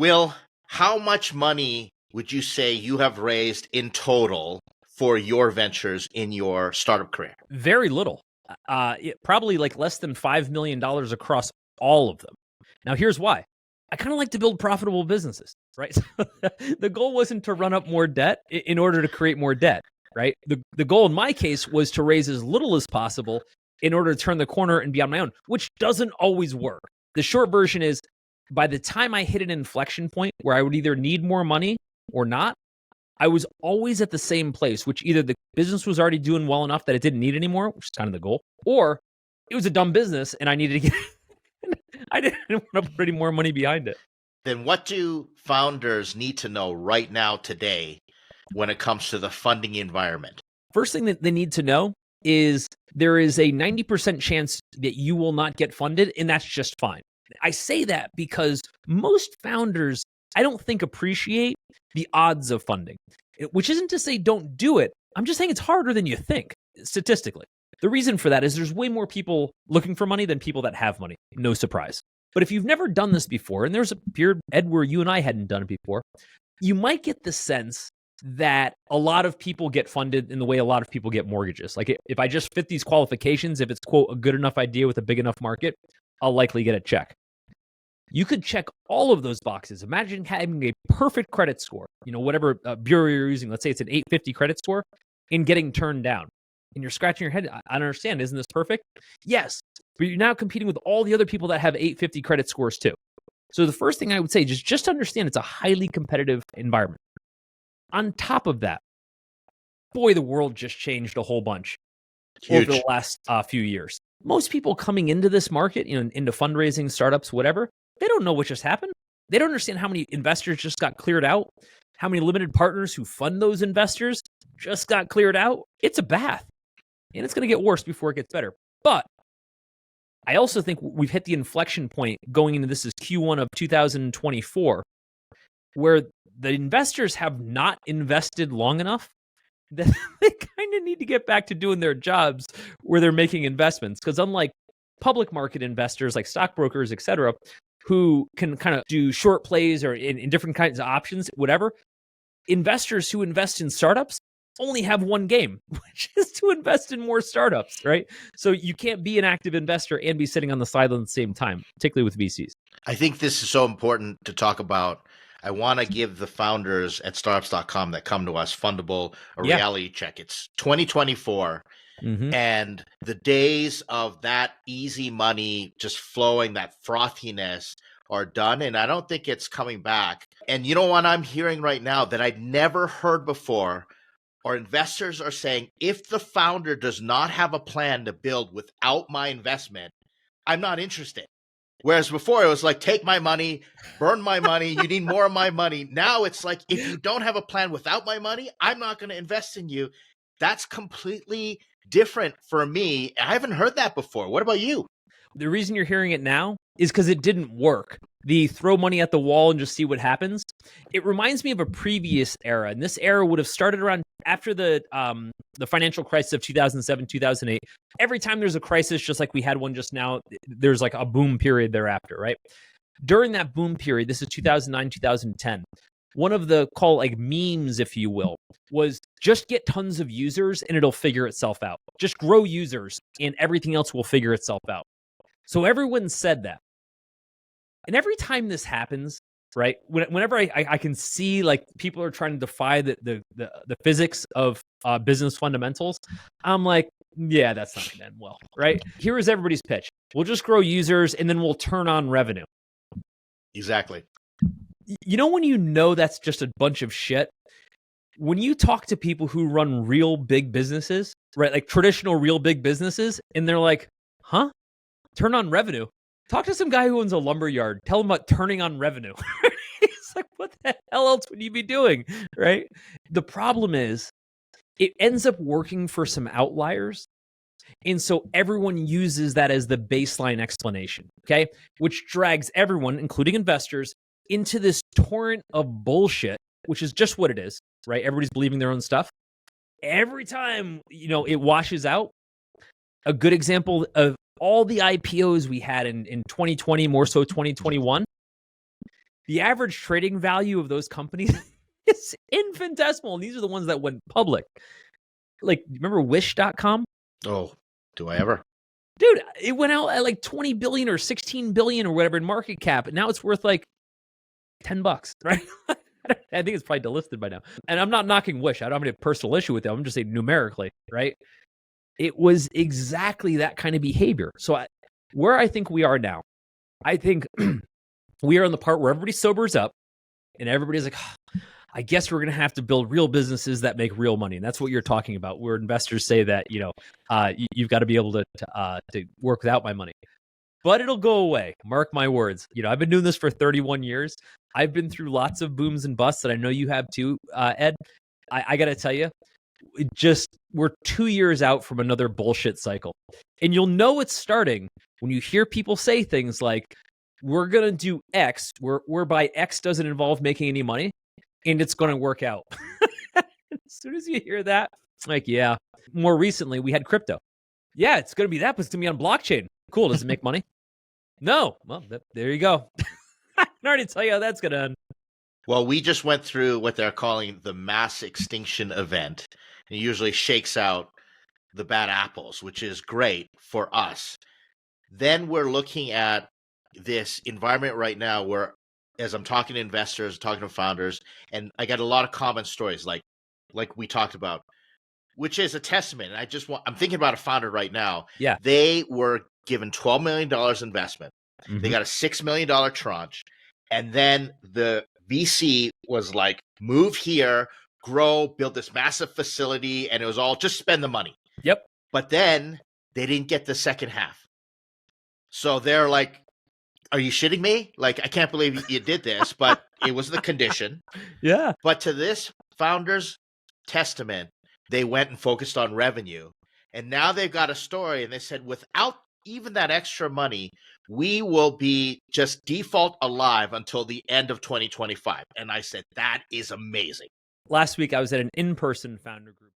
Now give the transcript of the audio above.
Will, how much money would you say you have raised in total for your ventures in your startup career? Very little. Probably like less than $5 million across all of them. Now, here's why. I kind of like to build profitable businesses, right? The goal wasn't to run up more debt in order to create more debt, right? The goal in my case was to raise as little as possible in order to turn the corner and be on my own, which doesn't always work. The short version is, by the time I hit an inflection point where I would either need more money or not, I was always at the same place, which either the business was already doing well enough that it didn't need anymore, which is kind of the goal, or it was a dumb business and I needed to get I didn't want to put any more money behind it. Then what do founders need to know right now today when it comes to the funding environment? First thing that they need to know is there is a 90% chance that you will not get funded, and that's just fine. I say that because most founders, I don't think, appreciate the odds of funding, which isn't to say don't do it. I'm just saying it's harder than you think, statistically. The reason for that is there's way more people looking for money than people that have money. No surprise. But if you've never done this before, and there's a period, Ed, where you and I hadn't done it before, you might get the sense that a lot of people get funded in the way a lot of people get mortgages. Like if I just fit these qualifications, if it's, quote, a good enough idea with a big enough market, I'll likely get a check. You could check all of those boxes. Imagine having a perfect credit score, whatever bureau you're using. Let's say it's an 850 credit score, and getting turned down. And you're scratching your head. I don't understand. Isn't this perfect? Yes. But you're now competing with all the other people that have 850 credit scores too. So the first thing I would say is just understand it's a highly competitive environment. On top of that, boy, the world just changed a whole bunch over the last few years. Most people coming into this market, into fundraising, startups, whatever, they don't know what just happened. They don't understand how many investors just got cleared out, how many limited partners who fund those investors just got cleared out. It's a bath, and it's going to get worse before it gets better. But I also think we've hit the inflection point going into this is Q1 of 2024, where the investors have not invested long enough that they kind of need to get back to doing their jobs where they're making investments. Because unlike public market investors like stockbrokers, et cetera, who can kind of do short plays or in different kinds of options, whatever, investors who invest in startups only have one game, which is to invest in more startups, right? So you can't be an active investor and be sitting on the sideline at the same time, particularly with VCs. I think this is so important to talk about. I want to give the founders at Startups.com that come to us Fundable a reality check. It's 2024, and the days of that easy money just flowing, that frothiness, are done, and I don't think it's coming back. And you know what I'm hearing right now that I'd never heard before? Our investors are saying, if the founder does not have a plan to build without my investment, I'm not interested. Whereas before it was like, take my money, burn my money, you need more of my money. Now it's like, if you don't have a plan without my money, I'm not going to invest in you. That's completely different for me. I haven't heard that before. What about you? The reason you're hearing it now is because it didn't work. The throw money at the wall and just see what happens. It reminds me of a previous era, and this era would have started around after the financial crisis of 2007, 2008. Every time there's a crisis, just like we had one just now, there's like a boom period thereafter, right? During that boom period, this is 2009, 2010. One of the memes, if you will, was just get tons of users and it'll figure itself out. Just grow users and everything else will figure itself out. So everyone said that. And every time this happens, right, whenever I can see like people are trying to defy the physics of business fundamentals, I'm like, yeah, that's not going to end well, right? Here is everybody's pitch. We'll just grow users and then we'll turn on revenue. Exactly. When you know that's just a bunch of shit, when you talk to people who run real big businesses, right, like traditional real big businesses, and they're like, huh? Turn on revenue. Talk to some guy who owns a lumber yard. Tell him about turning on revenue. It's like, what the hell else would you be doing, right? The problem is it ends up working for some outliers. And so everyone uses that as the baseline explanation, okay? Which drags everyone, including investors, into this torrent of bullshit, which is just what it is, right? Everybody's believing their own stuff. Every time, it washes out. A good example of all the IPOs we had in 2020, more so 2021, the average trading value of those companies is infinitesimal. And these are the ones that went public. Like, remember Wish.com? Oh, do I ever? Dude, it went out at like 20 billion or 16 billion or whatever in market cap. And now it's worth like $10, right? I think it's probably delisted by now. And I'm not knocking Wish. I don't have any personal issue with them. I'm just saying numerically, right? It was exactly that kind of behavior. So where I think we are now, I think we are in the part where everybody sobers up and everybody's like, I guess we're going to have to build real businesses that make real money. And that's what you're talking about, where investors say that, you've got to be able to work without my money. But it'll go away. Mark my words. I've been doing this for 31 years. I've been through lots of booms and busts, and I know you have too, Ed. I got to tell you, we're 2 years out from another bullshit cycle. And you'll know it's starting when you hear people say things like, we're going to do X, whereby X doesn't involve making any money, and it's going to work out. As soon as you hear that, like, yeah. More recently, we had crypto. Yeah, it's going to be that, but it's going to be on blockchain. Cool. Does it make money? No. Well, there you go. I can already tell you how that's going to end. Well, we just went through what they're calling the mass extinction event. It usually shakes out the bad apples, which is great for us. Then we're looking at this environment right now where, as I'm talking to investors, talking to founders, and I got a lot of common stories like we talked about, which is a testament. And I'm thinking about a founder right now. Yeah. They were given $12 million investment. Mm-hmm. They got a $6 million tranche. And then the VC was like, move here, grow, build this massive facility. And it was all just spend the money. Yep. But then they didn't get the second half. So they're like, are you shitting me? Like, I can't believe you did this, but it was the condition. Yeah. But to this founder's testament, they went and focused on revenue. And now they've got a story, and they said, without even that extra money, we will be just default alive until the end of 2025. And I said, that is amazing. Last week, I was at an in-person founder group.